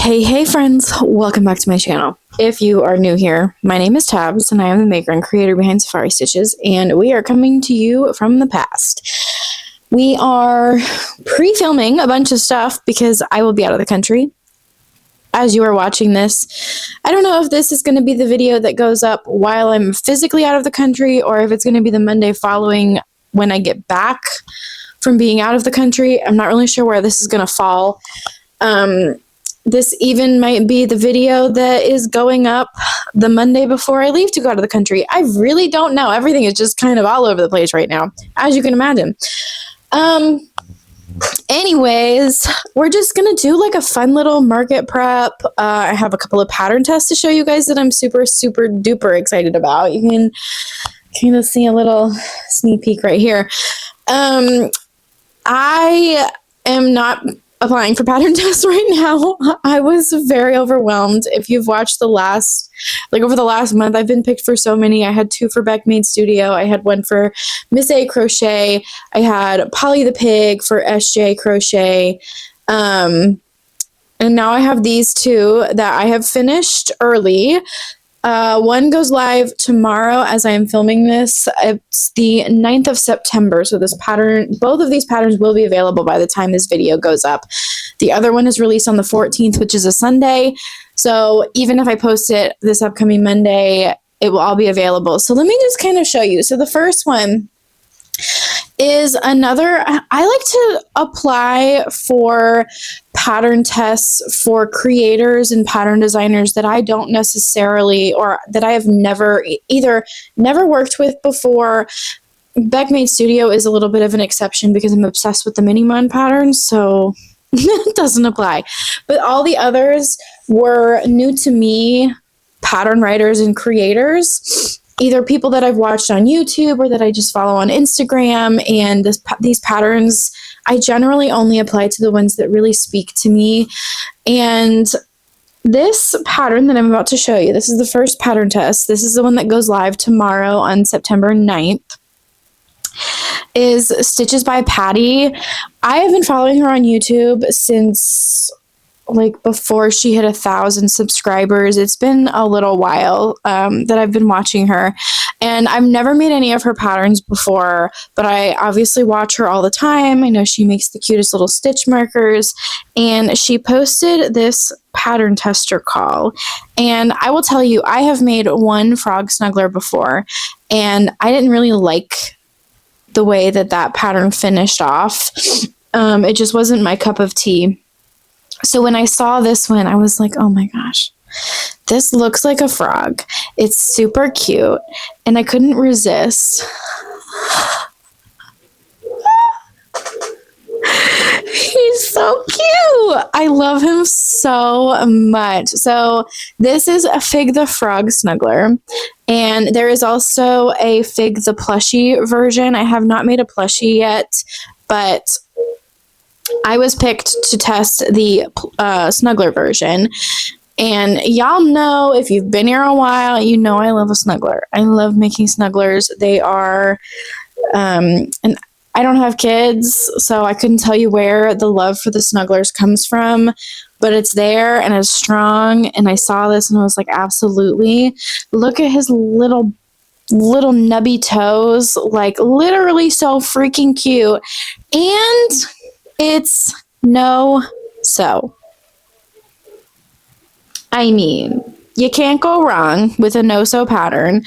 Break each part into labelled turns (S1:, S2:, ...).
S1: Hey friends, welcome back to my channel. If you are new here, my name is Tabs and I am the maker and creator behind Safari Stitches, and we are coming to you from the past. We are pre-filming a bunch of stuff because I will be out of the country as you are watching this. I don't know if this is going to be the video that goes up while I'm physically out of the country or if it's going to be the Monday following when I get back from being out of the country. I'm not really sure where this is going to fall. This even might be the video that is going up the Monday before I leave to go out of the country. I really don't know. Everything is just kind of all over the place right now, as you can imagine. Anyways, we're just going to do like a fun little market prep. I have a couple of pattern tests to show you guys that I'm super duper excited about. You can kind of see a little sneak peek right here. I am not applying for pattern tests right now. I was very overwhelmed. If you've watched over the last month, I've been picked for so many. I had 2 for Beck Made Studio. I had 1 for Miss A Crochet. I had Polly the Pig for SJ Crochet. And now I have these 2 that I have finished early. One goes live tomorrow as I am filming this. It's the 9th of September, so both of these patterns will be available by the time this video goes up. The other one is released on the 14th, which is a Sunday, so even if I post it this upcoming Monday, it will all be available. So let me just kind of show you. So the first one is another, I like to apply for pattern tests for creators and pattern designers that I don't necessarily, or that I have never worked with before. Beck Made Studio is a little bit of an exception because I'm obsessed with the mini mon patterns, so it doesn't apply. But all the others were new to me pattern writers and creators, either people that I've watched on YouTube or that I just follow on Instagram. And these patterns, I generally only apply to the ones that really speak to me. And this pattern that I'm about to show you, this is the first pattern test. This is the one that goes live tomorrow on September 9th. Is Stitches by Patty. I have been following her on YouTube since like before she hit 1,000 subscribers. It's been a little while that I've been watching her, and I've never made any of her patterns before, but I obviously watch her all the time. I know she makes the cutest little stitch markers, and she posted this pattern tester call, and I will tell you, I have made 1 frog snuggler before, and I didn't really like the way that pattern finished off. It just wasn't my cup of tea. So when I saw this one, I was like, oh my gosh, this looks like a frog. It's super cute. And I couldn't resist. He's so cute. I love him so much. So this is a Fig the Frog Snuggler. And there is also a Fig the Plushie version. I have not made a plushie yet, but I was picked to test the snuggler version. And y'all know, if you've been here a while, you know I love a snuggler. I love making snugglers. They are, and I don't have kids, so I couldn't tell you where the love for the snugglers comes from, but it's there and it's strong. And I saw this and I was like, absolutely. Look at his little nubby toes, like literally so freaking cute. And it's no-sew. I mean, you can't go wrong with a no-sew pattern.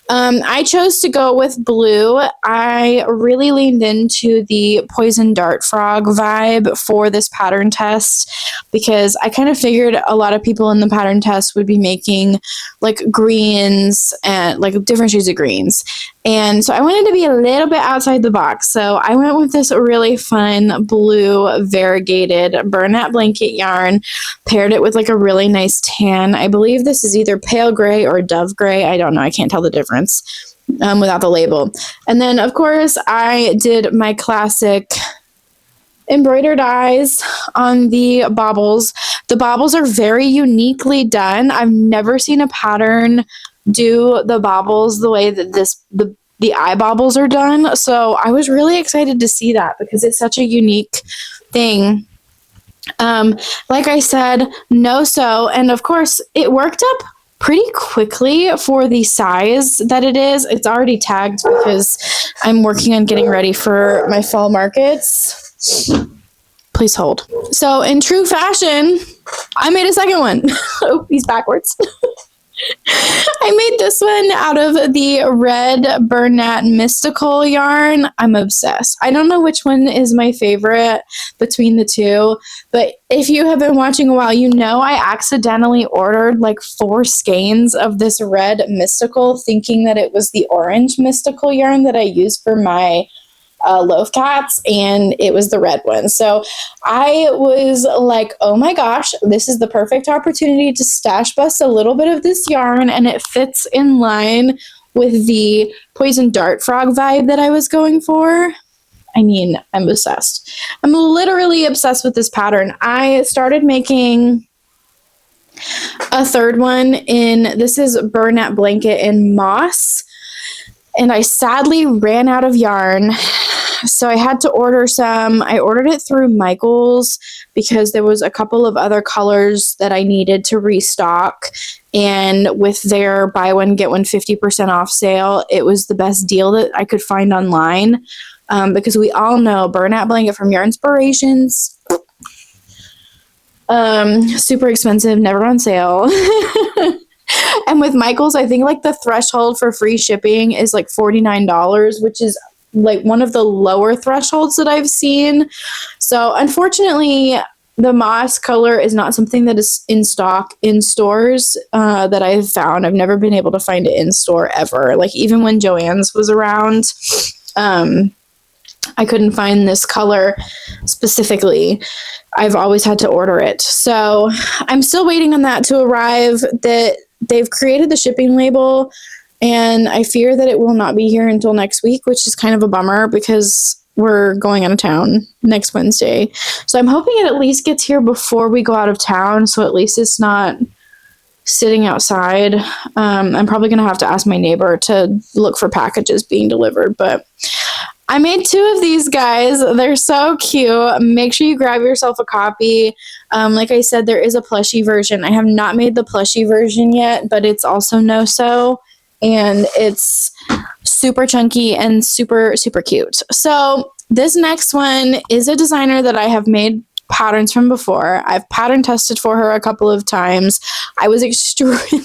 S1: I chose to go with blue. I really leaned into the Poison Dart Frog vibe for this pattern test because I kind of figured a lot of people in the pattern test would be making like greens and like different shades of greens. And so I wanted to be a little bit outside the box. So I went with this really fun blue variegated Bernat blanket yarn, paired it with like a really nice tan. I believe this is either pale gray or dove gray. I don't know. I can't tell the difference without the label. And then of course I did my classic embroidered eyes on the baubles. The baubles are very uniquely done. I've never seen a pattern do the baubles the way that the eye baubles are done. So I was really excited to see that because it's such a unique thing. Like I said, no sew, and of course it worked up pretty quickly for the size that it is. It's already tagged because I'm working on getting ready for my fall markets. Please hold. So in true fashion, I made a second one. Oh, he's backwards. I made this one out of the red Bernat Mystical yarn. I'm obsessed. I don't know which one is my favorite between the two, but if you have been watching a while, you know I accidentally ordered like 4 skeins of this red Mystical, thinking that it was the orange Mystical yarn that I use for my loaf cats, and it was the red one. So I was like, oh my gosh, this is the perfect opportunity to stash bust a little bit of this yarn, and it fits in line with the poison dart frog vibe that I was going for. I mean, I'm obsessed. I'm literally obsessed with this pattern. I started making a third one this is Bernat Blanket in Moss, and I sadly ran out of yarn. So I had to order some. I ordered it through Michael's because there was a couple of other colors that I needed to restock. And with their buy one, get one 50% off sale, it was the best deal that I could find online. Because we all know Bernat Blanket from Yarnspirations, super expensive, never on sale. And with Michael's, I think like the threshold for free shipping is like $49, which is like one of the lower thresholds that I've seen. So unfortunately, the moss color is not something that is in stock in stores that I've found. I've never been able to find it in store ever. Like even when Joann's was around, I couldn't find this color specifically. I've always had to order it. So I'm still waiting on that to arrive. That they've created the shipping label, and I fear that it will not be here until next week, which is kind of a bummer because we're going out of town next Wednesday. So I'm hoping it at least gets here before we go out of town, so at least it's not sitting outside. I'm probably going to have to ask my neighbor to look for packages being delivered, but I made 2 of these guys. They're so cute. Make sure you grab yourself a copy. Like I said, there is a plushie version. I have not made the plushie version yet, but it's also no-sew, and it's super chunky and super, super cute. So this next one is a designer that I have made patterns from before. I've pattern tested for her a couple of times. I was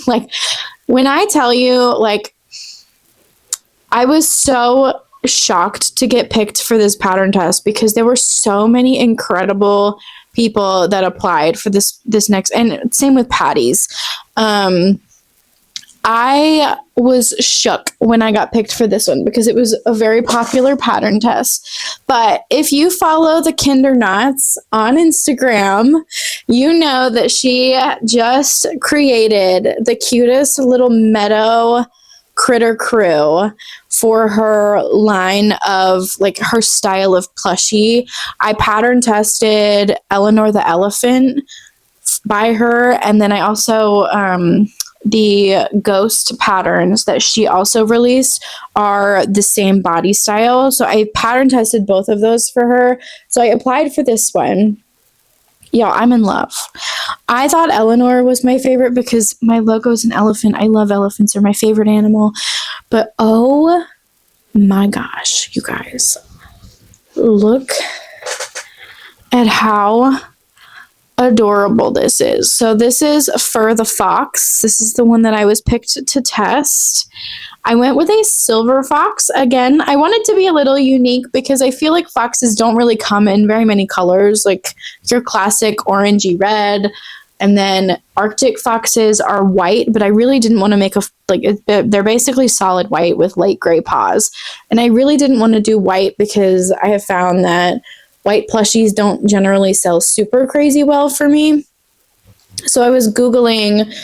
S1: like, when I tell you, like, I was so shocked to get picked for this pattern test because there were so many incredible people that applied for this next, and same with Patty's. I was shook when I got picked for this one because it was a very popular pattern test. But if you follow the Kinder Knots on Instagram, you know that she just created the cutest little meadow critter crew for her line of, like, her style of plushie. I pattern tested Eleanor the Elephant by her, and then I also the ghost patterns that she also released are the same body style. So I pattern tested both of those for her. So I applied for this one. Yeah, I'm in love. I thought Eleanor was my favorite because my logo is an elephant. I love elephants. They're my favorite animal. But oh my gosh, you guys. Look at how adorable this is. So this is Fur the Fox. This is the one that I was picked to test. I went with a silver fox. Again, I wanted to be a little unique because I feel like foxes don't really come in very many colors, like your classic orangey red, and then Arctic foxes are white, but I really didn't want to make they're basically solid white with light gray paws. And I really didn't want to do white because I have found that white plushies don't generally sell super crazy well for me. So I was Googling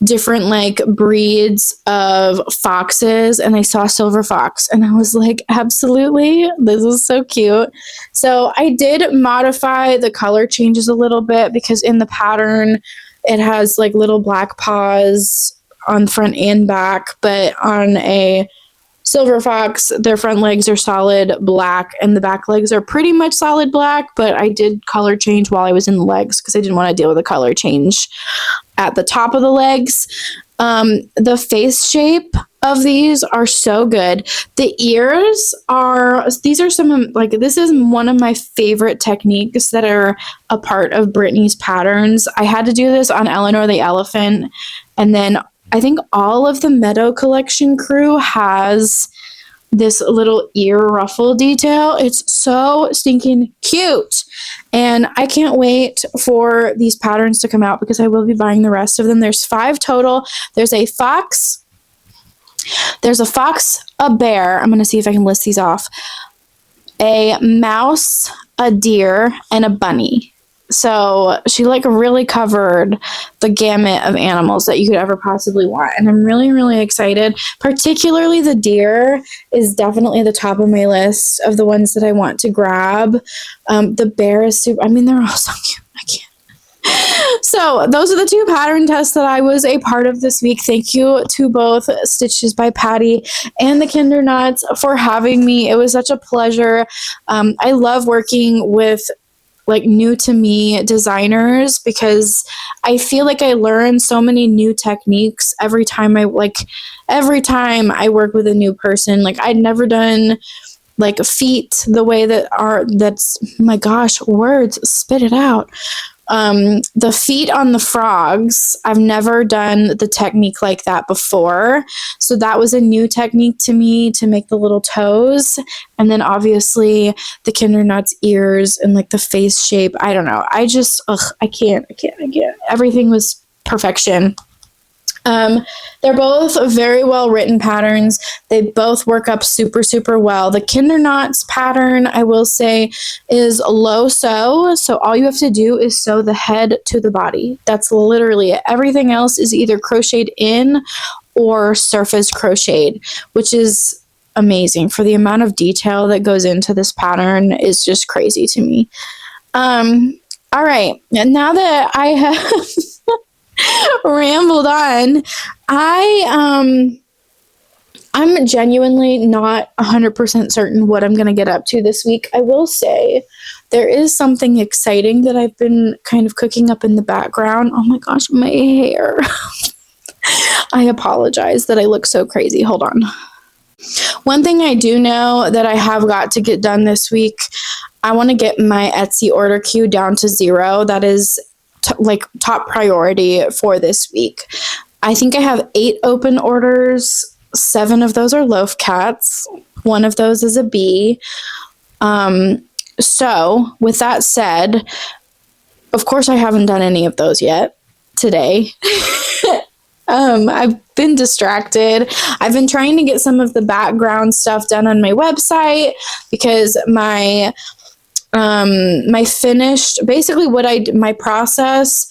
S1: different like breeds of foxes, and I saw silver fox, and I was like, absolutely, this is so cute. So I did modify the color changes a little bit because in the pattern it has like little black paws on front and back, but on a Silver Fox. Their front legs are solid black and the back legs are pretty much solid black, but I did color change while I was in the legs because I didn't want to deal with a color change at the top of the legs. The face shape of these are so good. The ears are, these are some of, like, this is one of my favorite techniques that are a part of Brittany's patterns. I had to do this on Eleanor the Elephant, and then I think all of the Meadow Collection crew has this little ear ruffle detail. It's so stinking cute. And I can't wait for these patterns to come out because I will be buying the rest of them. There's 5 total. There's a fox, a bear. I'm going to see if I can list these off. A mouse, a deer, and a bunny. So she like really covered the gamut of animals that you could ever possibly want. And I'm really, really excited. Particularly the deer is definitely the top of my list of the ones that I want to grab. The bear is super, I mean, they're all so cute. I can't. So those are the 2 pattern tests that I was a part of this week. Thank you to both Stitches by Patty and the Kinder Nuts for having me. It was such a pleasure. I love working with like new to me designers because I feel like I learn so many new techniques every time I work with a new person. Like I'd never done like feet the way that's my gosh, words, spit it out. The feet on the frogs, I've never done the technique like that before. So that was a new technique to me to make the little toes. And then obviously the Kinder Nuts ears and like the face shape. I don't know. I just, I can't. Everything was perfection. They're both very well written patterns. They both work up super, super well. The Kinder Nuts pattern, I will say, is low sew. So all you have to do is sew the head to the body. That's literally it. Everything else is either crocheted in or surface crocheted, which is amazing. For the amount of detail that goes into this pattern is just crazy to me. All right. And now that I have rambled on, I'm genuinely not 100% certain what I'm going to get up to this week. I will say there is something exciting that I've been kind of cooking up in the background. Oh my gosh, my hair. I apologize that I look so crazy. Hold on. One thing I do know that I have got to get done this week, I want to get my Etsy order queue down to 0. That is top priority for this week. I think I have 8 open orders. 7 of those are loaf cats. 1 of those is a bee. So with that said, of course I haven't done any of those yet today. I've been distracted. I've been trying to get some of the background stuff done on my website because my finished, basically my process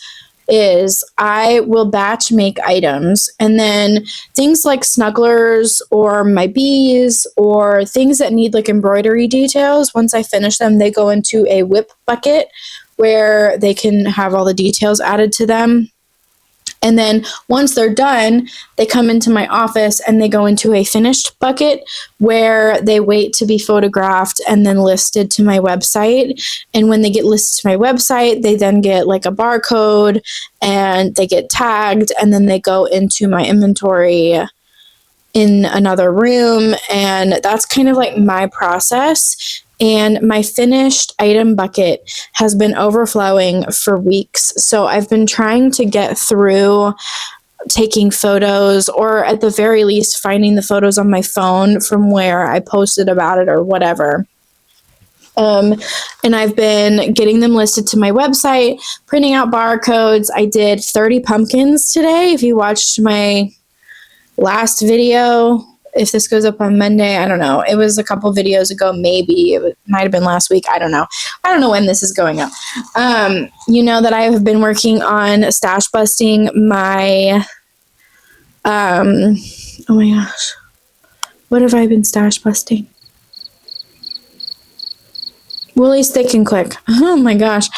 S1: is I will batch make items, and then things like snugglers or my bees or things that need like embroidery details, once I finish them, they go into a whip bucket where they can have all the details added to them. And then once they're done, they come into my office and they go into a finished bucket where they wait to be photographed and then listed to my website. And when they get listed to my website, they then get like a barcode and they get tagged, and then they go into my inventory in another room. And that's kind of like my process. And my finished item bucket has been overflowing for weeks. So I've been trying to get through taking photos, or at the very least finding the photos on my phone from where I posted about it or whatever. And I've been getting them listed to my website, printing out barcodes. I did 30 pumpkins today. If you watched my last video, if this goes up on Monday, I don't know. It was a couple videos ago, maybe. It might have been last week. I don't know. I don't know when this is going up. You know that I have been working on stash busting my, oh my gosh. What have I been stash busting? Woolies Thick and Quick. Oh my gosh.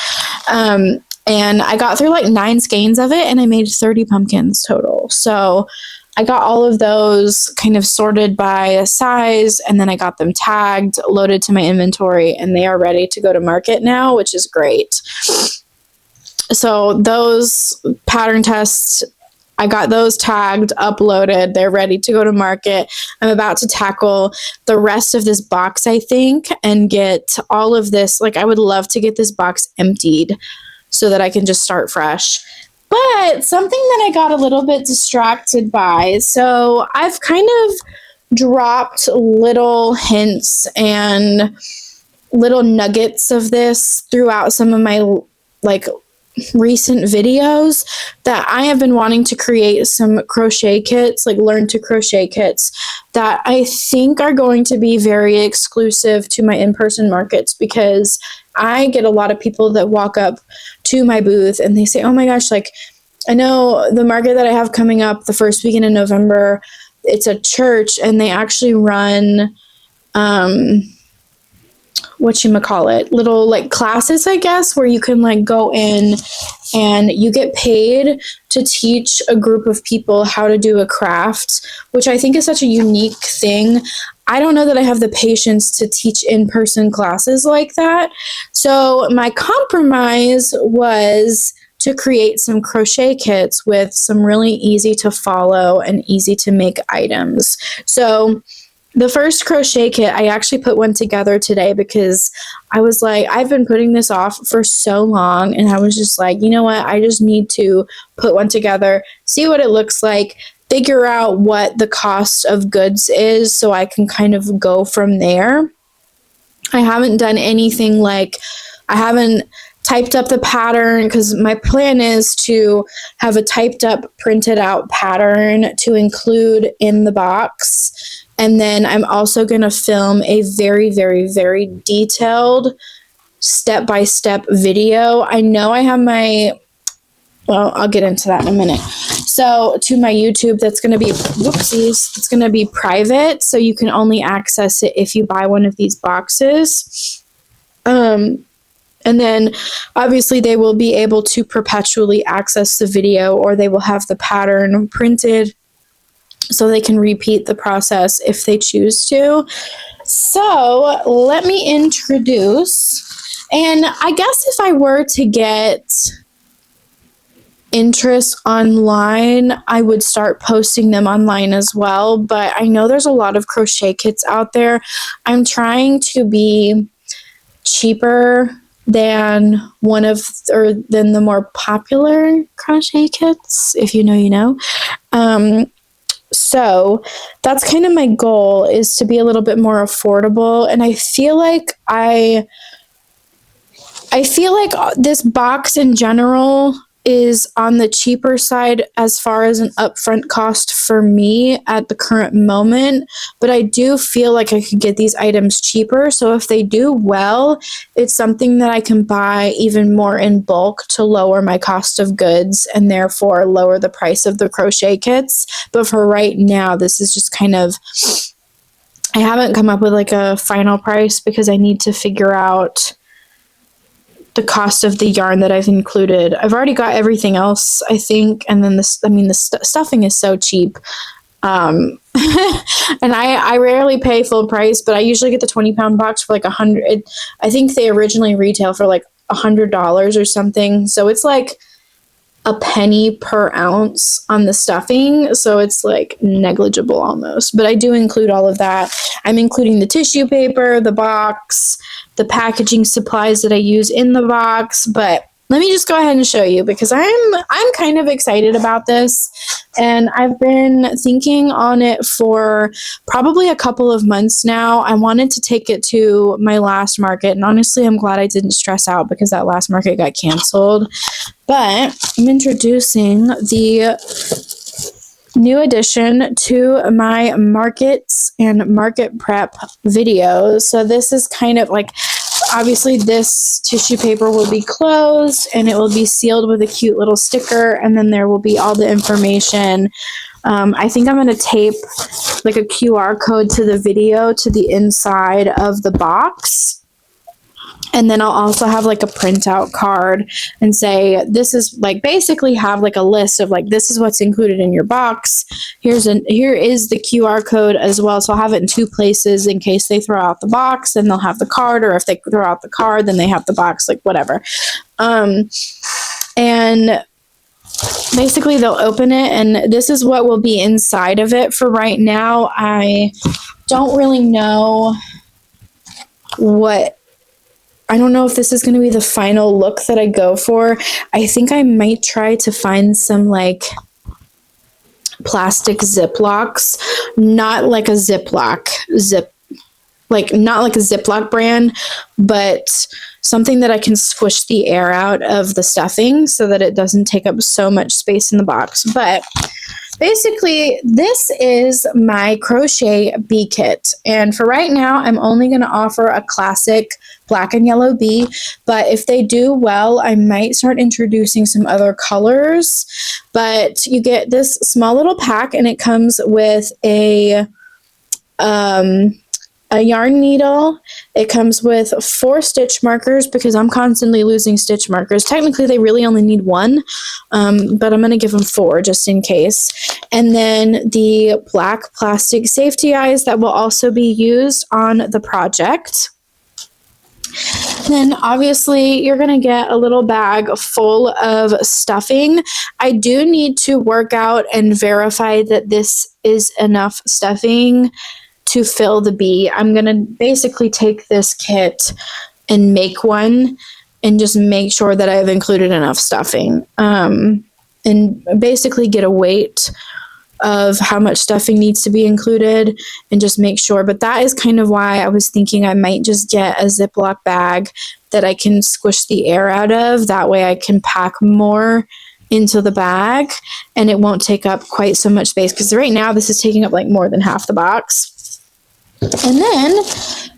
S1: And I got through like 9 skeins of it, and I made 30 pumpkins total. So I got all of those kind of sorted by size, and then I got them tagged, loaded to my inventory, and they are ready to go to market now, which is great. So those pattern tests, I got those tagged, uploaded. They're ready to go to market. I'm about to tackle the rest of this box, I think, and get all of this. Like, I would love to get this box emptied so that I can just start fresh. But something that I got a little bit distracted by. So I've kind of dropped little hints and little nuggets of this throughout some of my like recent videos that I have been wanting to create some crochet kits, like learn to crochet kits that I think are going to be very exclusive to my in-person markets, because I get a lot of people that walk up to my booth and they say, oh my gosh, like, I know the market that I have coming up the first weekend in November, it's a church, and they actually run whatchamacallit, little like classes, I guess, where you can like go in and you get paid to teach a group of people how to do a craft, which I think is such a unique thing. I don't know that I have the patience to teach in-person classes like that. So my compromise was to create some crochet kits with some really easy to follow and easy to make items. So the first crochet kit, I actually put one together today because I was like, I've been putting this off for so long, and I was just like, you know what, I just need to put one together, see what it looks like, figure out what the cost of goods is so I can kind of go from there. I haven't done anything like, I haven't typed up the pattern, because my plan is to have a typed up, printed out pattern to include in the box. And then I'm also going to film a very, very, very detailed step-by-step video. I know I have well, I'll get into that in a minute. So to my YouTube, that's going to be, it's going to be private. So you can only access it if you buy one of these boxes. And then obviously they will be able to perpetually access the video, or they will have the pattern printed so they can repeat the process if they choose to. So let me introduce, and I guess if I were to get interest online, I would start posting them online as well, but I know there's a lot of crochet kits out there. I'm trying to be cheaper than than the more popular crochet kits. If you know, you know. So that's kind of my goal, is to be a little bit more affordable. And I feel like this box in general is on the cheaper side as far as an upfront cost for me at the current moment, but I do feel like I could get these items cheaper. So if they do well, it's something that I can buy even more in bulk to lower my cost of goods and therefore lower the price of the crochet kits. But for right now, this is just kind of, I haven't come up with like a final price because I need to figure out the cost of the yarn that I've included. I've already got everything else, I think, and then the stuffing is so cheap. And I rarely pay full price, but I usually get the 20-pound box for like $100. I think they originally retail for like $100 or something. So it's like a penny per ounce on the stuffing. So it's like negligible almost, but I do include all of that. I'm including the tissue paper, the box, the packaging supplies that I use in the box. But let me just go ahead and show you, because I'm kind of excited about this, and I've been thinking on it for probably a couple of months now. I wanted to take it to my last market, and honestly, I'm glad I didn't stress out because that last market got canceled. But I'm introducing the new addition to my markets and market prep videos. So this is kind of like, obviously this tissue paper will be closed and it will be sealed with a cute little sticker, and then there will be all the information. I think I'm going to tape like a QR code to the video to the inside of the box. And then I'll also have like a printout card and say, this is like, basically have like a list of like, this is what's included in your box. Here is the QR code as well. So I'll have it in 2 places in case they throw out the box, and they'll have the card, or if they throw out the card, then they have the box, like whatever. And basically they'll open it, and this is what will be inside of it. For right now, I don't really know I don't know if this is going to be the final look that I go for. I think I might try to find some like plastic Ziplocs, not like a Ziploc brand, but something that I can squish the air out of the stuffing so that it doesn't take up so much space in the box. But basically, this is my crochet bee kit. And for right now, I'm only going to offer a classic black and yellow bee. But if they do well, I might start introducing some other colors. But you get this small little pack, and it comes with a yarn needle. It comes with 4 stitch markers because I'm constantly losing stitch markers. Technically, they really only need 1, but I'm going to give them 4 just in case. And then the black plastic safety eyes that will also be used on the project. Then obviously you're going to get a little bag full of stuffing. I do need to work out and verify that this is enough stuffing to fill the bee. I'm going to basically take this kit and make one and just make sure that I've included enough stuffing, and basically get a weight of how much stuffing needs to be included and just make sure. But that is kind of why I was thinking I might just get a Ziploc bag that I can squish the air out of. That way I can pack more into the bag and it won't take up quite so much space, because right now this is taking up like more than half the box. And then,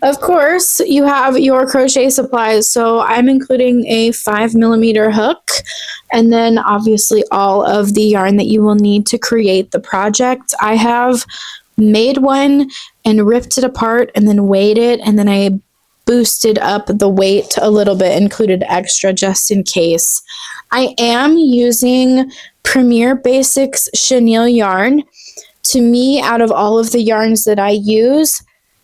S1: of course, you have your crochet supplies. So I'm including a 5mm hook, and then obviously all of the yarn that you will need to create the project. I have made one and ripped it apart and then weighed it, and then I boosted up the weight a little bit, included extra just in case. I am using Premier Basics chenille yarn. To me, out of all of the yarns that I use,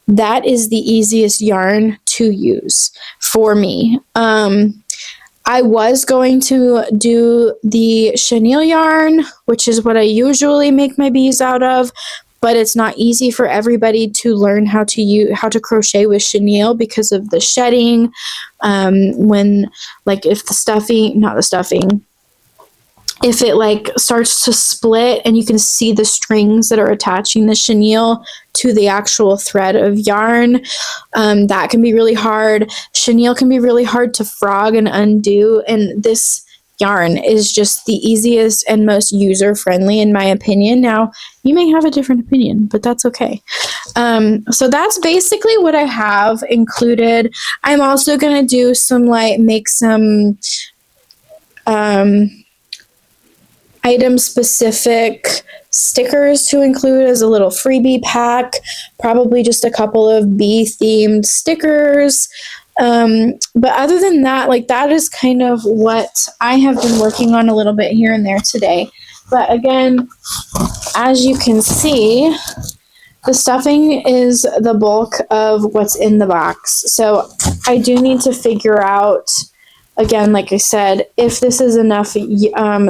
S1: that is the easiest yarn to use for me. I was going to do the chenille yarn, which is what I usually make my bees out of, but it's not easy for everybody to learn how to crochet with chenille because of the shedding. If it like starts to split and you can see the strings that are attaching the chenille to the actual thread of yarn, that can be really hard. Chenille can be really hard to frog and undo, and this yarn is just the easiest and most user-friendly in my opinion. Now, you may have a different opinion, but that's okay. So that's basically what I have included. I'm also going to do make some item-specific stickers to include as a little freebie pack, probably just a couple of bee-themed stickers. But other than that, like, that is kind of what I have been working on a little bit here and there today. But again, as you can see, the stuffing is the bulk of what's in the box. So I do need to figure out, again, like I said, if this is enough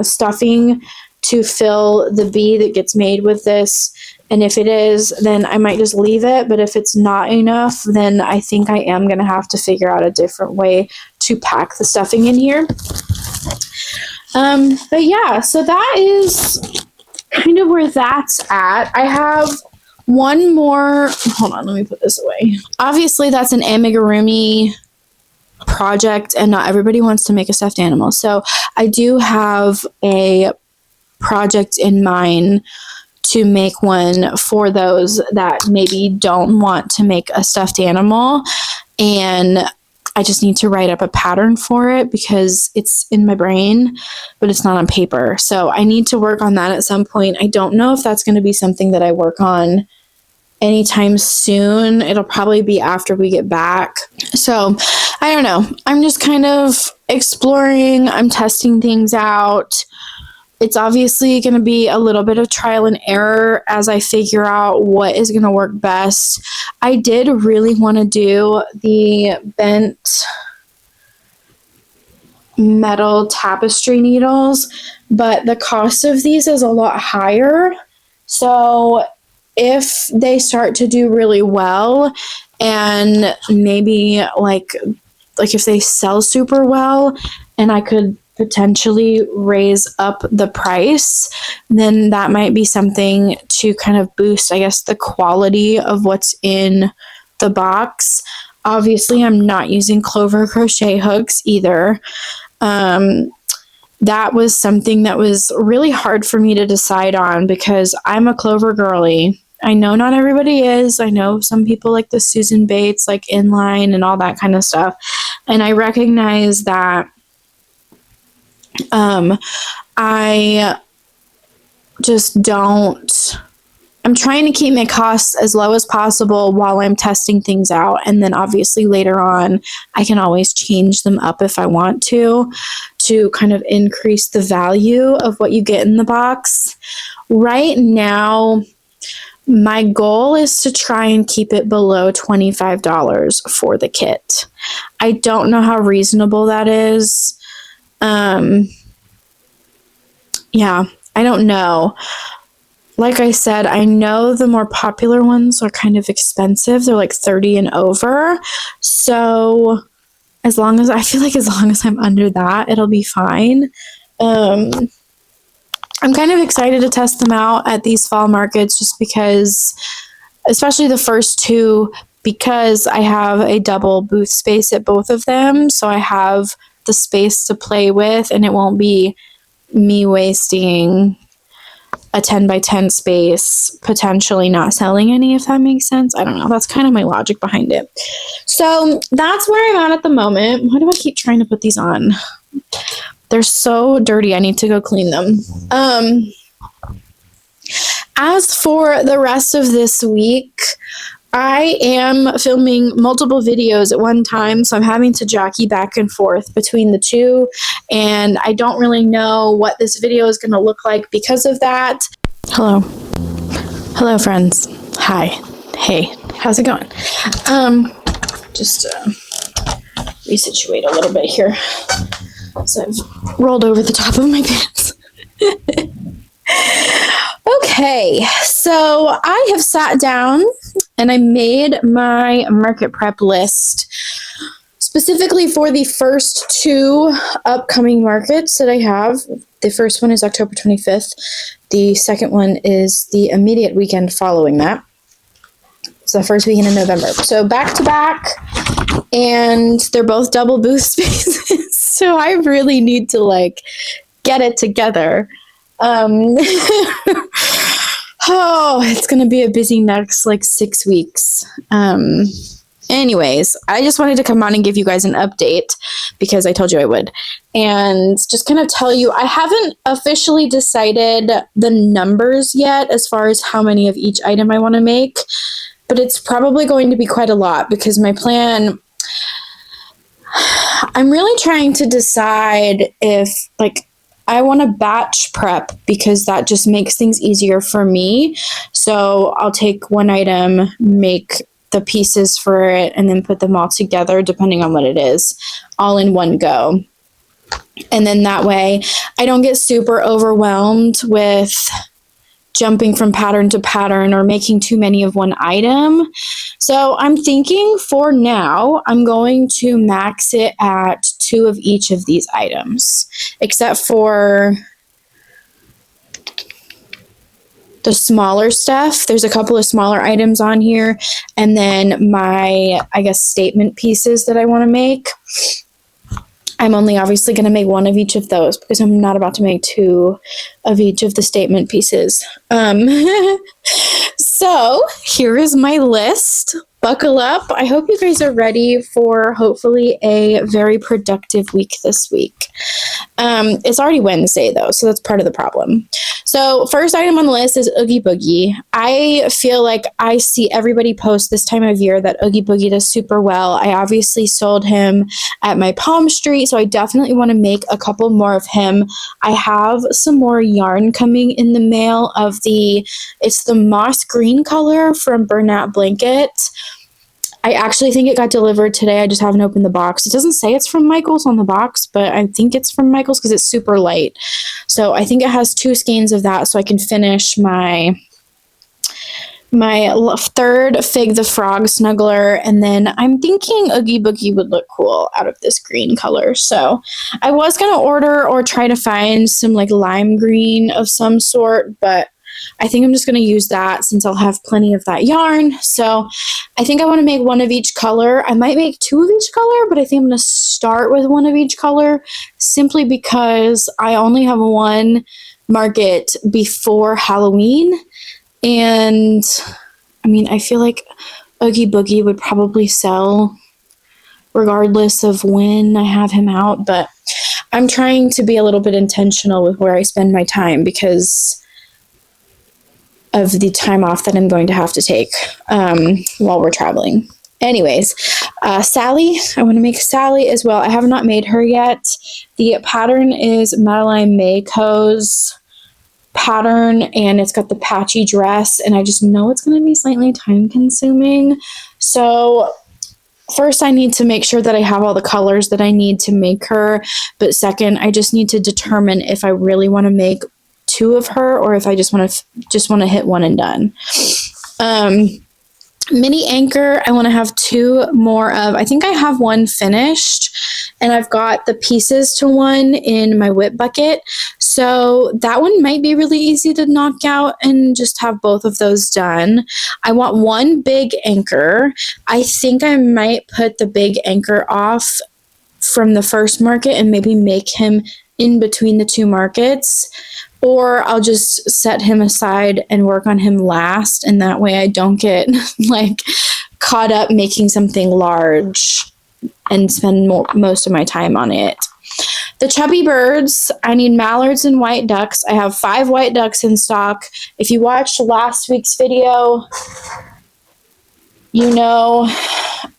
S1: stuffing to fill the bee that gets made with this. And if it is, then I might just leave it. But if it's not enough, then I think I am going to have to figure out a different way to pack the stuffing in here. But yeah, so that is kind of where that's at. I have one more. Hold on, let me put this away. Obviously, that's an amigurumi project, and not everybody wants to make a stuffed animal. So I do have a project in mind to make one for those that maybe don't want to make a stuffed animal, and I just need to write up a pattern for it because it's in my brain, but it's not on paper. So I need to work on that at some point. I don't know if that's going to be something that I work on anytime soon. It'll probably be after we get back. So I don't know. I'm just kind of exploring. I'm testing things out. It's obviously going to be a little bit of trial and error as I figure out what is going to work best. I did really want to do the bent metal tapestry needles, but the cost of these is a lot higher. So if they start to do really well, and maybe like if they sell super well and I could potentially raise up the price, then that might be something to kind of boost, I guess, the quality of what's in the box. Obviously, I'm not using Clover crochet hooks either. That was something that was really hard for me to decide on because I'm a Clover girly. I know not everybody is. I know some people like the Susan Bates, like inline and all that kind of stuff. And I recognize that I just don't. I'm trying to keep my costs as low as possible while I'm testing things out. And then obviously later on, I can always change them up if I want to kind of increase the value of what you get in the box. Right now, my goal is to try and keep it below $25 for the kit. I don't know how reasonable that is. Yeah, I don't know. Like I said, I know the more popular ones are kind of expensive. They're like $30 and over. So as long as I'm under that, it'll be fine. I'm kind of excited to test them out at these fall markets just because, especially the first two, because I have a double booth space at both of them. So I have the space to play with and it won't be me wasting a 10 by 10 space, potentially not selling any, if that makes sense. I don't know. That's kind of my logic behind it. So that's where I'm at the moment. Why do I keep trying to put these on? They're so dirty. I need to go clean them. As for the rest of this week, I am filming multiple videos at one time, so I'm having to jockey back and forth between the two, and I don't really know what this video is going to look like because of that. Hello, friends. Hi. Hey, how's it going? Just resituate a little bit here. So I've rolled over the top of my pants. Okay, so I have sat down and I made my market prep list specifically for the first two upcoming markets that I have. The first one is October 25th. The second one is the immediate weekend following that. It's the first weekend in November. So back to back, and they're both double booth spaces. So I really need to get it together. Oh, it's going to be a busy next 6 weeks. Anyways, I just wanted to come on and give you guys an update because I told you I would. And just kind of tell you, I haven't officially decided the numbers yet as far as how many of each item I want to make, but it's probably going to be quite a lot because my plan, I'm really trying to decide if I want to batch prep because that just makes things easier for me. So I'll take one item, make the pieces for it, and then put them all together depending on what it is, all in one go. And then that way I don't get super overwhelmed with jumping from pattern to pattern or making too many of one item. So I'm thinking for now, I'm going to max it at 2 of each of these items, except for the smaller stuff. There's a couple of smaller items on here, and then my, statement pieces that I want to make. I'm only obviously going to make 1 of each of those because I'm not about to make 2 of each of the statement pieces. So here is my list. Buckle up. I hope you guys are ready for hopefully a very productive week this week. It's already Wednesday though, so that's part of the problem. So first item on the list is Oogie Boogie. I feel like I see everybody post this time of year that Oogie Boogie does super well. I obviously sold him at my Palm Street, so I definitely want to make a couple more of him. I have some more yarn coming in the mail of it's the moss green color from Bernat Blanket. I actually think it got delivered today. I just haven't opened the box. It doesn't say it's from Michael's on the box, but I think it's from Michael's because it's super light. So I think it has 2 skeins of that so I can finish my third Fig the Frog snuggler. And then I'm thinking Oogie Boogie would look cool out of this green color. So I was going to order or try to find some like lime green of some sort, but I think I'm just going to use that since I'll have plenty of that yarn. So I think I want to make one of each color. I might make 2 of each color, but I think I'm going to start with one of each color simply because I only have one market before Halloween. And I mean, I feel like Oogie Boogie would probably sell regardless of when I have him out, but I'm trying to be a little bit intentional with where I spend my time because of the time off that I'm going to have to take while we're traveling. Anyways, Sally, I want to make Sally as well. I have not made her yet. The pattern is Madeline Mayco's pattern, and it's got the patchy dress, and I just know it's going to be slightly time consuming. So first, I need to make sure that I have all the colors that I need to make her. But second, I just need to determine if I really want to make 2 of her or if I just want to hit one and done. Mini anchor, I want to have 2 more of. I think I have one finished, and I've got the pieces to one in my whip bucket. So that one might be really easy to knock out and just have both of those done. I want one big anchor. I think I might put the big anchor off from the first market and maybe make him in between the 2 markets. Or I'll just set him aside and work on him last, and that way I don't get like caught up making something large and spend most of my time on it. The chubby birds, I need mallards and white ducks. I have 5 white ducks in stock. If you watched last week's video, you know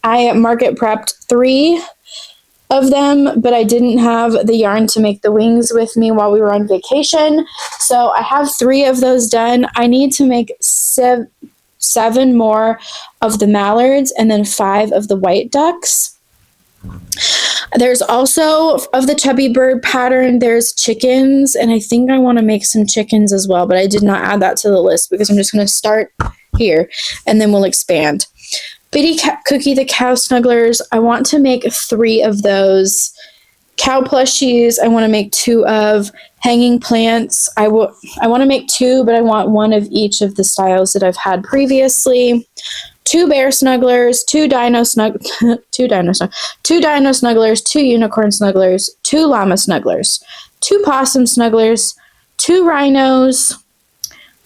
S1: I market prepped 3 of them, but I didn't have the yarn to make the wings with me while we were on vacation. So I have 3 of those done. I need to make 7 more of the mallards and then 5 of the white ducks. There's also, of the chubby bird pattern, there's chickens, and I think I want to make some chickens as well, but I did not add that to the list because I'm just going to start here and then we'll expand. Bitty Cookie the cow snugglers, I want to make 3 of those. Cow plushies, I want to make 2 of. Hanging plants, I want to make 2, but I want 1 of each of the styles that I've had previously. 2 bear snugglers, 2 dino snugglers, 2 unicorn snugglers, 2 llama snugglers, 2 possum snugglers, 2 rhinos,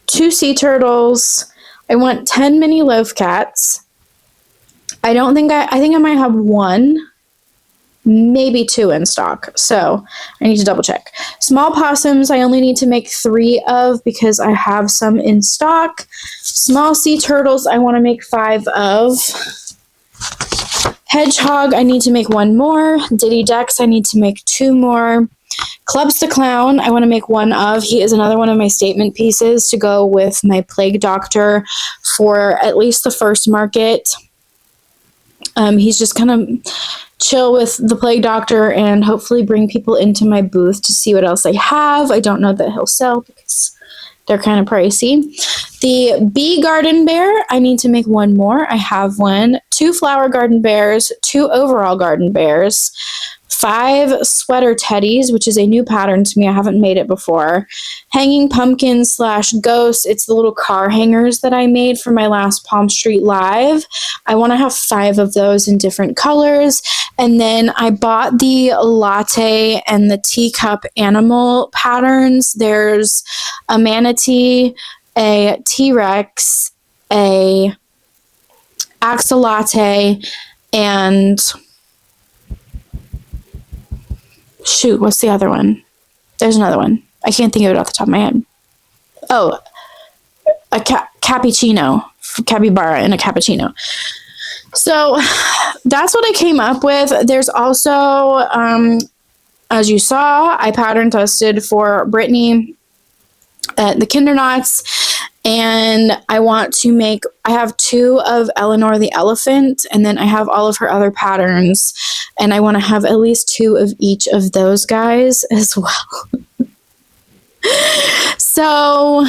S1: 2 sea turtles. I want 10 mini loaf cats. I think I might have 1, maybe 2 in stock. So I need to double check. Small possums, I only need to make 3 of because I have some in stock. Small sea turtles, I want to make 5 of. Hedgehog, I need to make 1 more. Diddy ducks, I need to make 2 more. Clubs the clown, I want to make 1 of. He is another one of my statement pieces to go with my plague doctor for at least the first market. He's just kind of chill with the plague doctor and hopefully bring people into my booth to see what else I have. I don't know that he'll sell because they're kind of pricey. The bee garden bear, I need to make 1 more. I have 1. 2 flower garden bears, 2 overall garden bears, 5 sweater teddies, which is a new pattern to me. I haven't made it before. Hanging pumpkins / ghosts. It's the little car hangers that I made for my last Palm Street Live. I want to have 5 of those in different colors. And then I bought the latte and the teacup animal patterns. There's a manatee, a T-Rex, a axolotl, and Shoot, what's the other one? There's another one. I can't think of it off the top of my head. Oh, a cappuccino. Capybara and a cappuccino. So that's what I came up with. There's also, as you saw, I pattern tested for Brittany at the Kinder Knots, and I have 2 of Eleanor the Elephant, and then I have all of her other patterns, and I want to have at least 2 of each of those guys as well. So,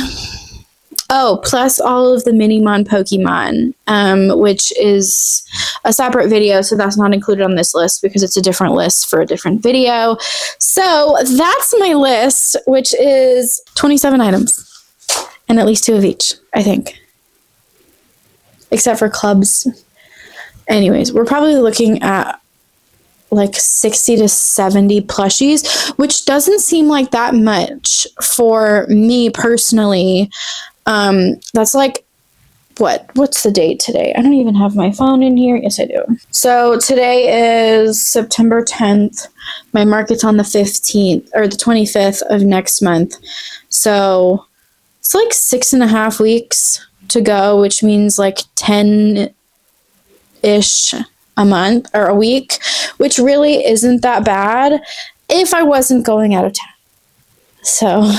S1: plus all of the Minimon Pokemon, which is a separate video, so that's not included on this list because it's a different list for a different video. So that's my list, which is 27 items, and at least 2 of each, I think, except for clubs. Anyways, we're probably looking at like 60 to 70 plushies, which doesn't seem like that much for me personally. That's like, what's the date today? I don't even have my phone in here. Yes, I do. So today is September 10th. My market's on the 15th or the 25th of next month. So it's like 6.5 weeks to go, which means like 10-ish a month or a week, which really isn't that bad if I wasn't going out of town. So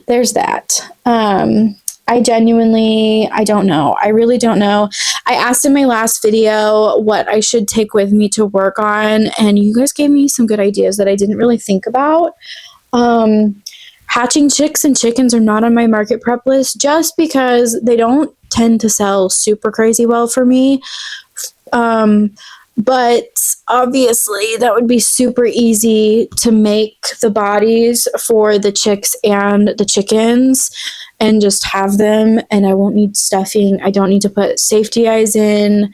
S1: there's that. I don't know. I really don't know. I asked in my last video what I should take with me to work on, and you guys gave me some good ideas that I didn't really think about. Hatching chicks and chickens are not on my market prep list just because they don't tend to sell super crazy well for me. But obviously that would be super easy to make the bodies for the chicks and the chickens and just have them, and I won't need stuffing. I don't need to put safety eyes in.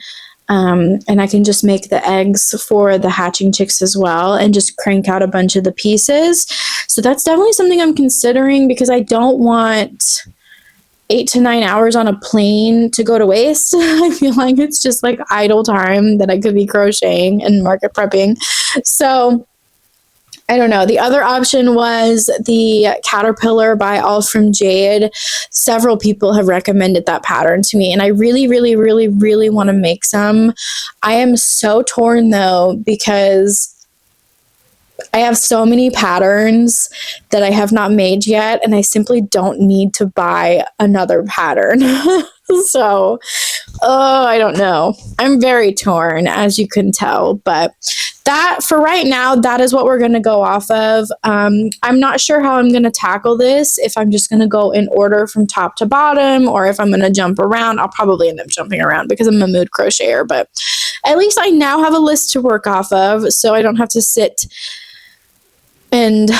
S1: And I can just make the eggs for the hatching chicks as well and just crank out a bunch of the pieces. So that's definitely something I'm considering because I don't want 8 to 9 hours on a plane to go to waste. I feel like it's just like idle time that I could be crocheting and market prepping. So I don't know. The other option was the Caterpillar by All From Jade. Several people have recommended that pattern to me, and I really, really, really, really want to make some. I am so torn though because I have so many patterns that I have not made yet, and I simply don't need to buy another pattern. So, I don't know. I'm very torn, as you can tell, but that for right now, that is what we're going to go off of. I'm not sure how I'm going to tackle this, if I'm just going to go in order from top to bottom, or if I'm going to jump around. I'll probably end up jumping around because I'm a mood crocheter, but at least I now have a list to work off of, so I don't have to sit and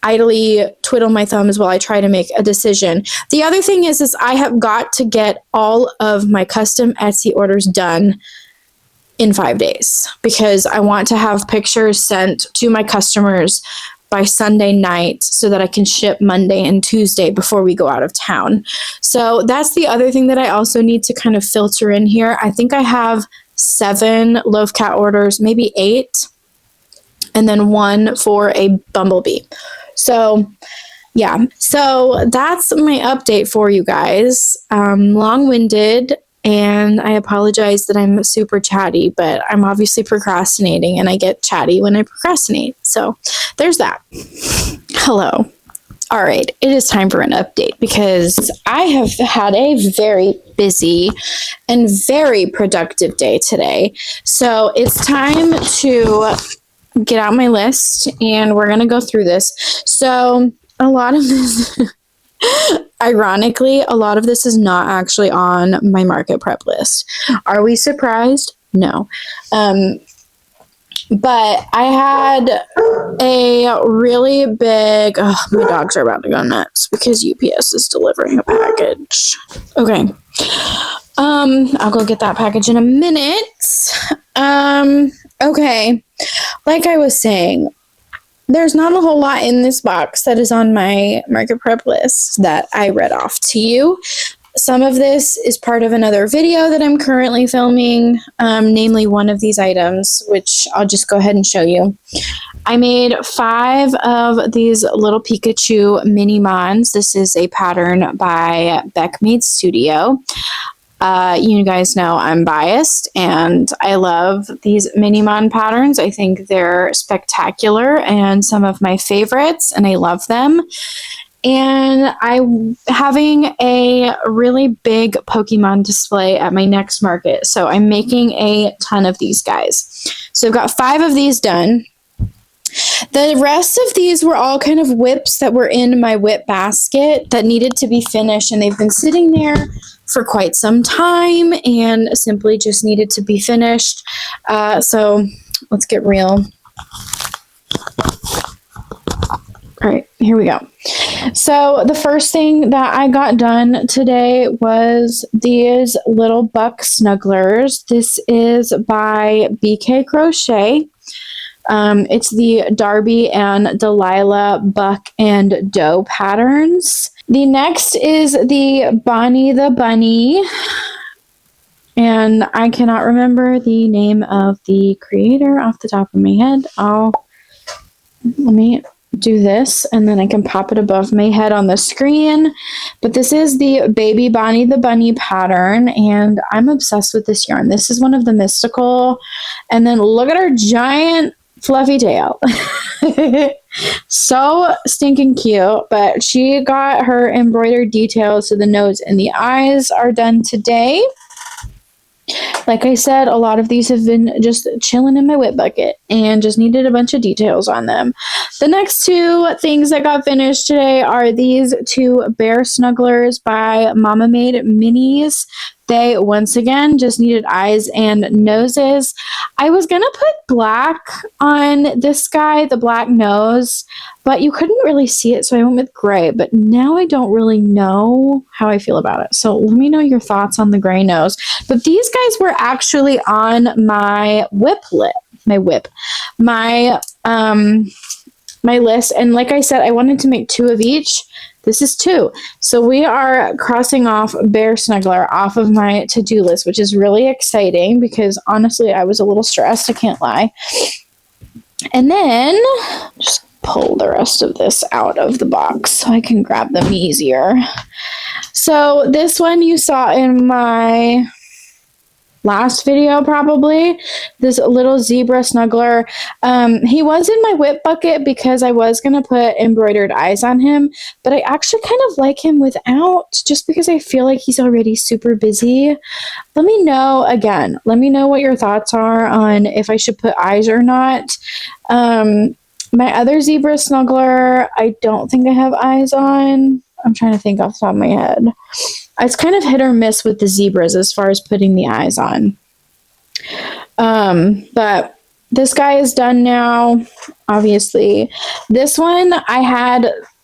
S1: idly twiddle my thumbs while I try to make a decision. The other thing is I have got to get all of my custom Etsy orders done in 5 days because I want to have pictures sent to my customers by Sunday night so that I can ship Monday and Tuesday before we go out of town. So that's the other thing that I also need to kind of filter in here. I think I have 7 Loaf Cat orders, maybe 8. And then 1 for a bumblebee. So, yeah. So that's my update for you guys. Long-winded, and I apologize that I'm super chatty, but I'm obviously procrastinating, and I get chatty when I procrastinate. So there's that. Hello. All right, it is time for an update because I have had a very busy and very productive day today. So it's time to get out my list and we're going to go through this. So a lot of this, ironically, a lot of this is not actually on my market prep list. Are we surprised? No. But I had a really big, my dogs are about to go nuts because UPS is delivering a package. Okay. I'll go get that package in a minute. Okay. Like I was saying, there's not a whole lot in this box that is on my market prep list that I read off to you. Some of this is part of another video that I'm currently filming, namely one of these items, which I'll just go ahead and show you. I made 5 of these little Pikachu mini Mons. This is a pattern by Beck Made Studio. You guys know I'm biased, and I love these mini Mon patterns. I think they're spectacular and some of my favorites, and I love them. And I'm having a really big Pokemon display at my next market, so I'm making a ton of these guys. So I've got 5 of these done. The rest of these were all kind of whips that were in my whip basket that needed to be finished, and they've been sitting there for quite some time and simply just needed to be finished. So let's get real. All right, here we go. So the first thing that I got done today was these little buck snugglers. This is by BK Crochet. It's the Darby and Delilah Buck and Doe patterns. The next is the Bonnie the Bunny. And I cannot remember the name of the creator off the top of my head. Let me do this and then I can pop it above my head on the screen. But this is the Baby Bonnie the Bunny pattern, and I'm obsessed with this yarn. This is one of the mystical. And then look at her giant fluffy tail. So stinking cute. But she got her embroidered details, so the nose and the eyes are done today. Like I said, a lot of these have been just chilling in my whip bucket and just needed a bunch of details on them. The next 2 things that got finished today are these 2 bear snugglers by Mama Made Minis. They, once again, just needed eyes and noses. I was going to put black on this guy, the black nose, but you couldn't really see it, so I went with gray. But now I don't really know how I feel about it. So let me know your thoughts on the gray nose. But these guys were actually on my my list. And like I said, I wanted to make 2 of each. This is 2. So we are crossing off Bear Snuggler off of my to-do list, which is really exciting because honestly, I was a little stressed. I can't lie. And then just pull the rest of this out of the box so I can grab them easier. So this one you saw in my last video, probably, this little zebra snuggler. He was in my whip bucket because I was going to put embroidered eyes on him, but I actually kind of like him without, just because I feel like he's already super busy. Let me know what your thoughts are on if I should put eyes or not. My other zebra snuggler, I don't think I have eyes on. I'm trying to think off the top of my head. It's kind of hit or miss with the zebras as far as putting the eyes on. But this guy is done now, obviously. This one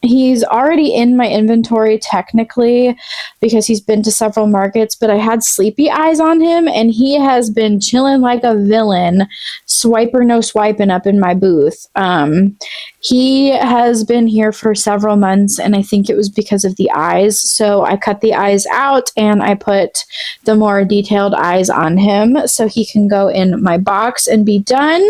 S1: he's already in my inventory technically because he's been to several markets, but I had sleepy eyes on him and he has been chilling like a villain, swiper no swiping up in my booth. He has been here for several months and I think it was because of the eyes. So I cut the eyes out and I put the more detailed eyes on him so he can go in my box and be done.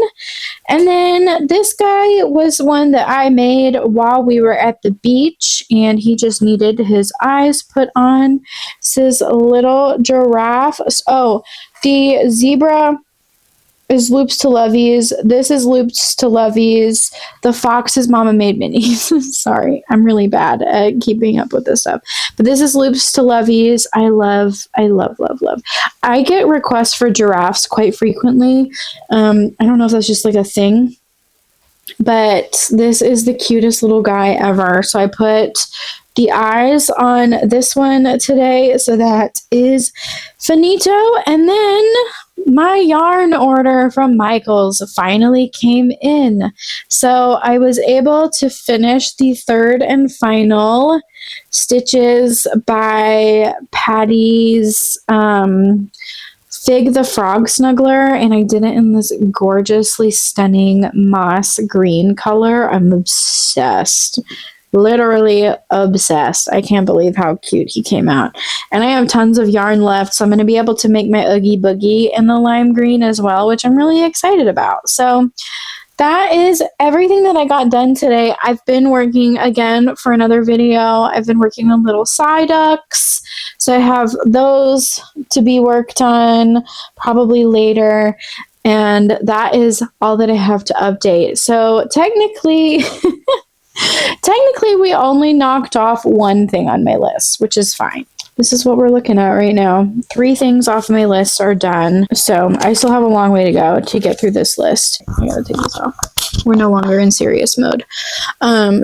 S1: And then this guy was one that I made while we were at the beach and he just needed his eyes put on. This is a little giraffe. Oh, the zebra is Loops to Lovies. This is Loops to Lovies. The fox is Mama Made Minis. Sorry, I'm really bad at keeping up with this stuff. But this is Loops to Lovies. I love. I get requests for giraffes quite frequently. I don't know if that's just like a thing, but this is the cutest little guy ever. So I put the eyes on this one today. So that is finito. And then my yarn order from Michaels finally came in. So I was able to finish the 3rd and final stitches by Patty's Fig the Frog Snuggler, and I did it in this gorgeously stunning moss green color. I'm obsessed literally obsessed. I can't believe how cute he came out. And I have tons of yarn left, so I'm going to be able to make my Oogie Boogie in the lime green as well, which I'm really excited about. So that is everything that I got done today. I've been working again for another video. I've been working on little side ducks. So I have those to be worked on probably later. And that is all that I have to update. So technically, we only knocked off one thing on my list, which is fine. This is what we're looking at right now. 3 things off my list are done. So I still have a long way to go to get through this list. I gotta take this off. We're no longer in serious mode.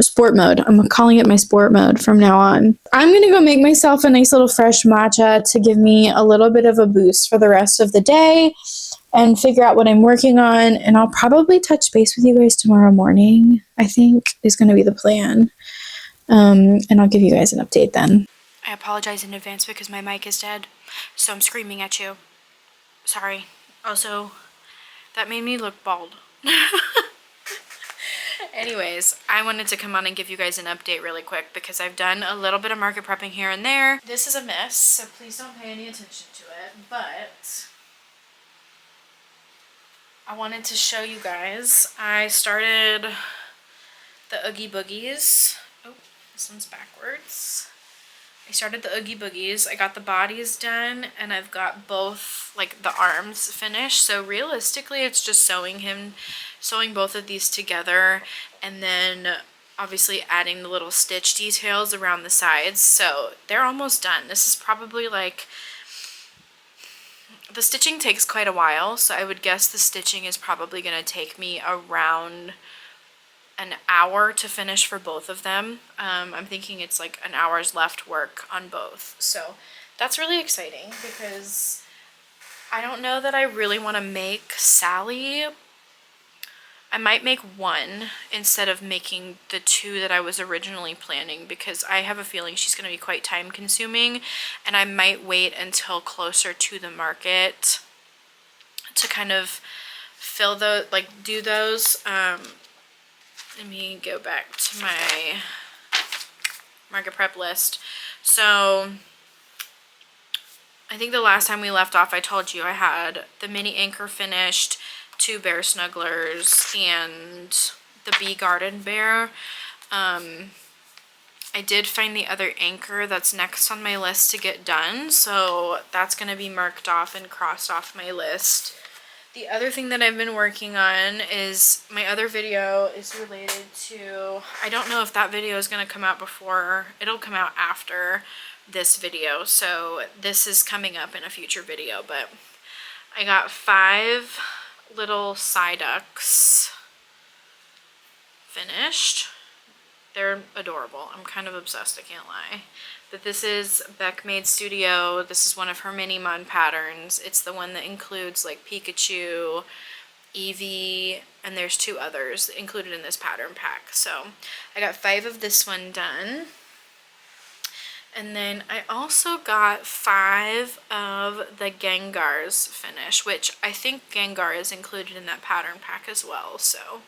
S1: Sport mode. I'm calling it my sport mode from now on. I'm gonna go make myself a nice little fresh matcha to give me a little bit of a boost for the rest of the day and figure out what I'm working on. And I'll probably touch base with you guys tomorrow morning, I think is gonna be the plan. And I'll give you guys an update then. I apologize in advance because my mic is dead, so I'm screaming at you. Sorry. Also, that made me look bald. Anyways, I wanted to come on and give you guys an update really quick because I've done a little bit of market prepping here and there. This is a mess, so please don't pay any attention to it, but I wanted to show you guys. I started the Oogie Boogies. Oh, this one's backwards. I started the Oogie Boogies. I got the bodies done and I've got both, like, the arms finished. So realistically, it's just sewing both of these together and then obviously adding the little stitch details around the sides. So they're almost done. This is probably like, the stitching takes quite a while. So I would guess the stitching is probably going to take me around an hour to finish for both of them. I'm thinking it's like an hour's left work on both. So that's really exciting because I don't know that I really want to make Sally. I might make one instead of making the 2 that I was originally planning because I have a feeling she's going to be quite time consuming and I might wait until closer to the market to kind of fill those, like do those. Let me go back to my market prep list. So I think the last time we left off, I told you I had the mini anchor finished, 2 bear snugglers, and the bee garden bear. I did find the other anchor that's next on my list to get done. So that's going to be marked off and crossed off my list. The other thing that I've been working on is my other video is related to, I don't know if that video is going to come out before, it'll come out after this video. So this is coming up in a future video, but I got 5 little side ducks finished. They're adorable. I'm kind of obsessed, I can't lie. But this is Beck Made Studio. This is one of her mini mon patterns. It's the one that includes like Pikachu, Eevee, and there's 2 others included in this pattern pack. So I got 5 of this one done. And then I also got 5 of the Gengars finished, which I think Gengar is included in that pattern pack as well. So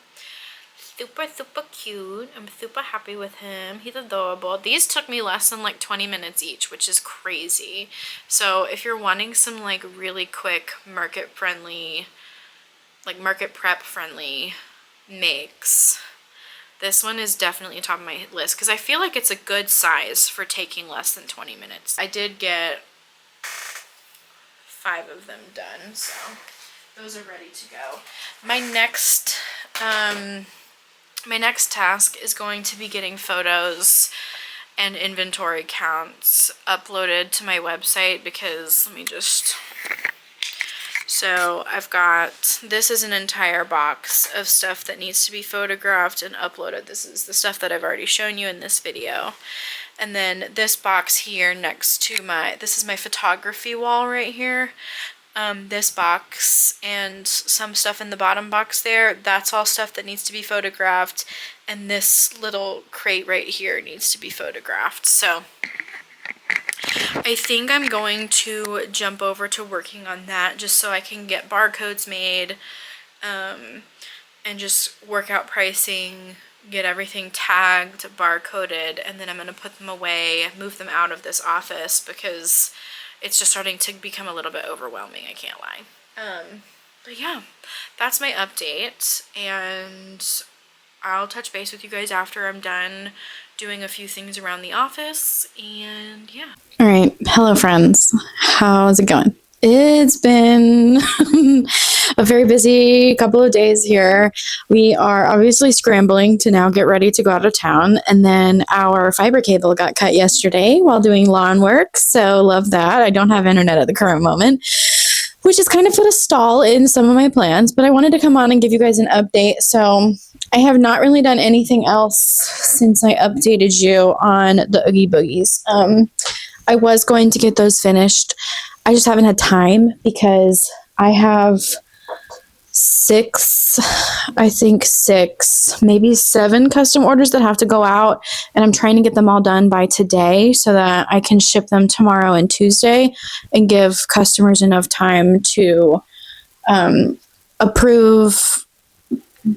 S1: super, super cute. I'm super happy with him. He's adorable. These took me less than like 20 minutes each, which is crazy. So if you're wanting some like really quick market friendly, like market prep friendly makes, this one is definitely top of my list because I feel like it's a good size for taking less than 20 minutes. I did get 5 of them done, so those are ready to go. My next task is going to be getting photos and inventory counts uploaded to my website because, let me just, so I've got, this is an entire box of stuff that needs to be photographed and uploaded. This is the stuff that I've already shown you in this video. And then this box here next to my, this is my photography wall right here. This box and some stuff in the bottom box there, that's all stuff that needs to be photographed, and this little crate right here needs to be photographed. So I think I'm going to jump over to working on that just so I can get barcodes made and just work out pricing get everything tagged, barcoded, and then I'm going to put them away, move them out of this office because it's just starting to become a little bit overwhelming, I can't lie. But yeah, that's my update, and I'll touch base with you guys after I'm done doing a few things around the office, and yeah. All right, hello friends. How's it going? It's been a very busy couple of days here. We are obviously scrambling to now get ready to go out of town. And then our fiber cable got cut yesterday while doing lawn work. So love that. I don't have internet at the current moment, which has kind of put a stall in some of my plans. But I wanted to come on and give you guys an update. So I have not really done anything else since I updated you on the Oogie Boogies. I was going to get those finished. I just haven't had time because I have six, maybe 7 custom orders that have to go out, and I'm trying to get them all done by today so that I can ship them tomorrow and Tuesday and give customers enough time to approve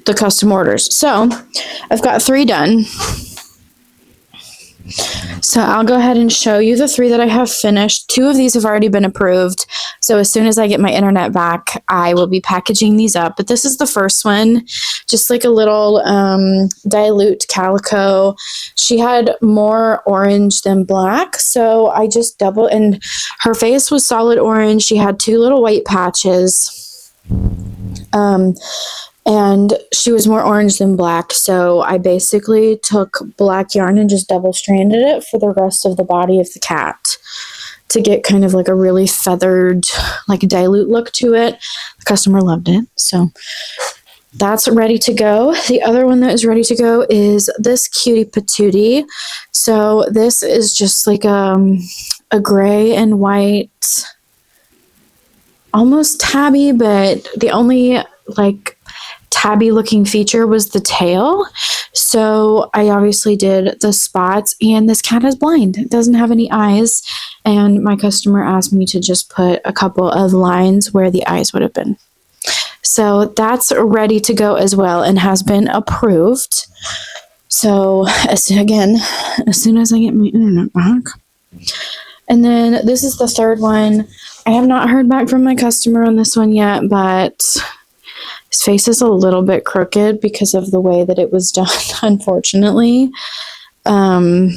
S1: the custom orders. So I've got 3 done. So I'll go ahead and show you the 3 that I have finished. 2 of these have already been approved. So as soon as I get my internet back, I will be packaging these up. But this is the first one, just like a little dilute calico. She had more orange than black. So I just doubled, and her face was solid orange. She had 2 little white patches. And she was more orange than black, so I basically took black yarn and just double-stranded it for the rest of the body of the cat to get kind of like a really feathered, like dilute look to it. The customer loved it, so that's ready to go. The other one that is ready to go is this cutie patootie. So this is just like a gray and white, almost tabby, but the only like tabby looking feature was the tail. So I obviously did the spots, and this cat is blind. It doesn't have any eyes, and my customer asked me to just put a couple of lines where the eyes would have been. So that's ready to go as well and has been approved. So as soon as I get my internet back. And then this is the 3rd one. I have not heard back from my customer on this one yet, but his face is a little bit crooked because of the way that it was done, unfortunately. I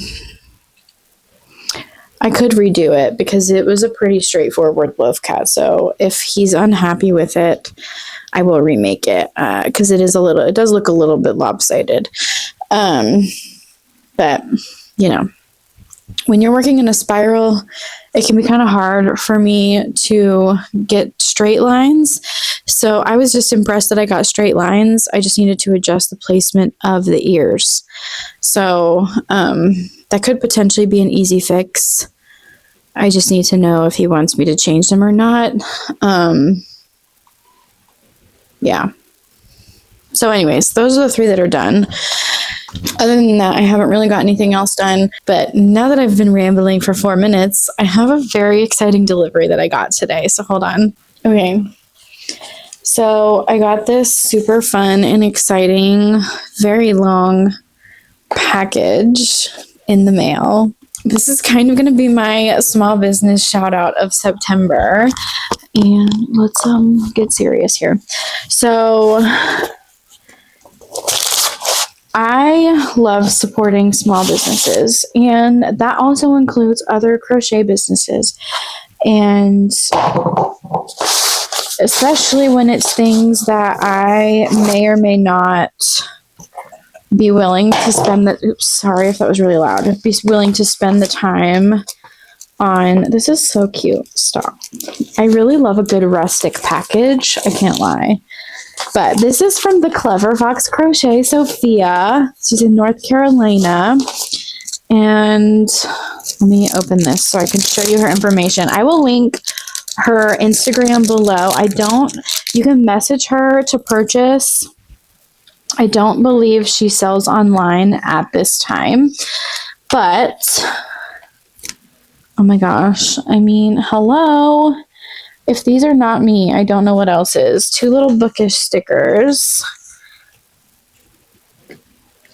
S1: could redo it because it was a pretty straightforward loaf cat. So if he's unhappy with it, I will remake it because it does look a little bit lopsided. But, you know, when you're working in a spiral, it can be kind of hard for me to get straight lines. So I was just impressed that I got straight lines. I just needed to adjust the placement of the ears. So that could potentially be an easy fix. I just need to know if he wants me to change them or not. Yeah. So anyways, those are the 3 that are done. Other than that, I haven't really got anything else done. But now that I've been rambling for 4 minutes, I have a very exciting delivery that I got today. So hold on. Okay. So I got this super fun and exciting, very long package in the mail. This is kind of going to be my small business shout out of September. And let's get serious here. So I love supporting small businesses, and that also includes other crochet businesses. And especially when it's things that I may or may not be willing to spend sorry if that was really loud. Be willing to spend the time on. This is so cute. Stop. I really love a good rustic package. I can't lie. But this is from the Clever Fox Crochet Sophia. She's in North Carolina. And let me open this so I can show you her information. I will link her Instagram below. You can message her to purchase. I don't believe she sells online at this time. But, oh my gosh. I mean, hello. If these are not me, I don't know what else is. 2 little bookish stickers.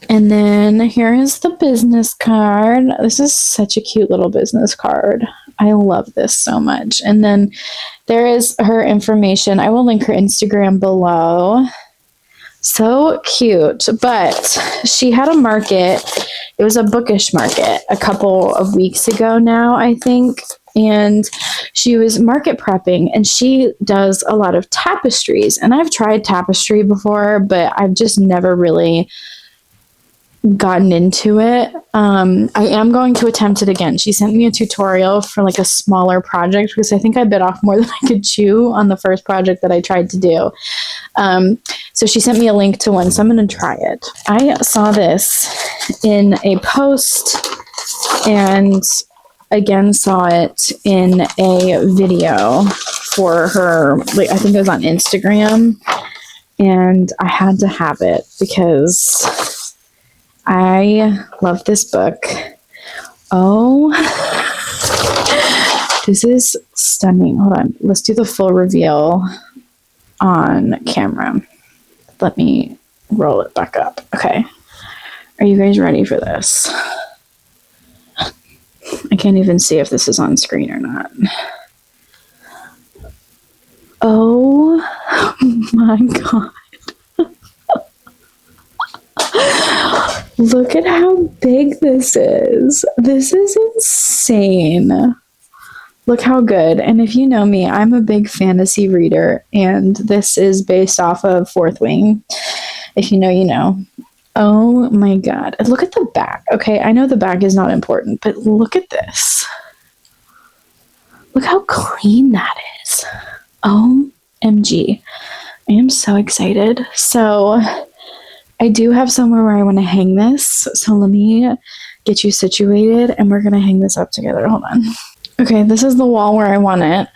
S1: And then here is the business card. This is such a cute little business card. I love this so much. And then there is her information. I will link her Instagram below. So cute. But she had a market. It was a bookish market a couple of weeks ago now, I think. And she was market prepping, and she does a lot of tapestries. And I've tried tapestry before, but I've just never really gotten into it. I am going to attempt it again. She sent me a tutorial for like a smaller project because I think I bit off more than I could chew on the first project that I tried to do. So she sent me a link to one, so I'm going to try it. I saw this in a post and again saw it in a video for her, like I think it was on Instagram, and I had to have it because I love this book. Oh, this is stunning. Hold on. Let's do the full reveal on camera. Let me roll it back up. Okay. Are you guys ready for this? I can't even see if this is on screen or not. Oh my God. Look at how big this is. This is insane. Look how good. And if you know me, I'm a big fantasy reader, and this is based off of Fourth Wing. If you know, you know. Oh my God. Look at the back. Okay, I know the back is not important, but look at this. Look how clean that is. OMG. I am so excited. So I do have somewhere where I want to hang this. So let me get you situated and we're going to hang this up together. Hold on. Okay, this is the wall where I want it.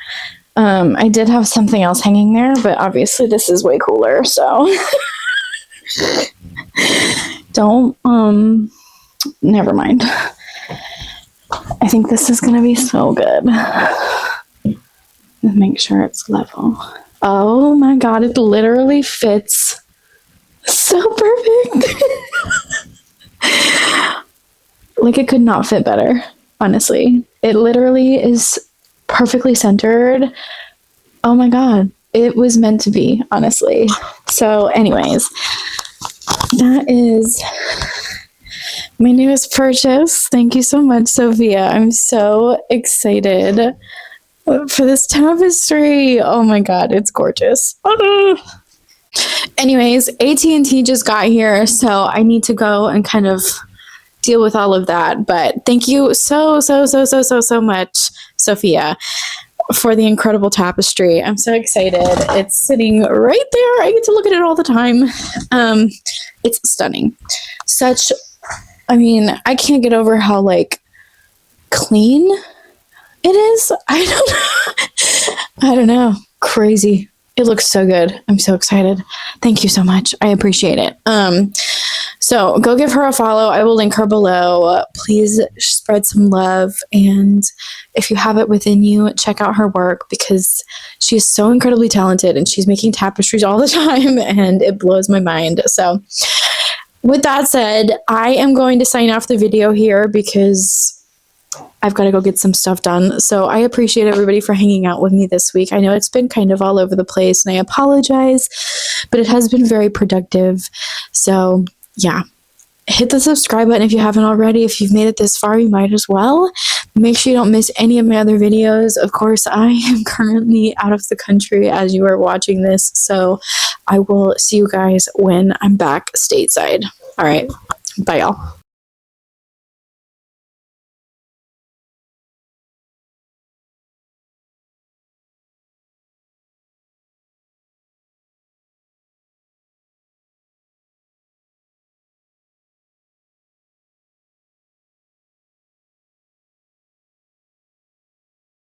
S1: I did have something else hanging there, but obviously this is way cooler. So don't, never mind. I think this is going to be so good. Let's make sure it's level. Oh my God, it literally fits so perfect. Like it could not fit better, honestly. It literally is perfectly centered. Oh my God, it was meant to be, honestly. So anyways, that is my newest purchase. Thank you so much, Sophia. I'm so excited for this tapestry. Oh my God, it's gorgeous. Anyways, AT&T just got here, so I need to go and kind of deal with all of that. But thank you so much, Sophia, for the incredible tapestry. I'm so excited. It's sitting right there. I get to look at it all the time. It's stunning. I can't get over how like clean it is. I don't know. Crazy. It looks so good. I'm so excited. Thank you so much. I appreciate it. So go give her a follow. I will link her below. Please spread some love. And if you have it within you, check out her work because she's so incredibly talented and she's making tapestries all the time and it blows my mind. So with that said, I am going to sign off the video here because I've got to go get some stuff done. So I appreciate everybody for hanging out with me this week. I know it's been kind of all over the place and I apologize, but it has been very productive. So yeah, hit the subscribe button if you haven't already. If you've made it this far, you might as well. Make sure you don't miss any of my other videos. Of course, I am currently out of the country as you are watching this. So I will see you guys when I'm back stateside. All right. Bye, y'all.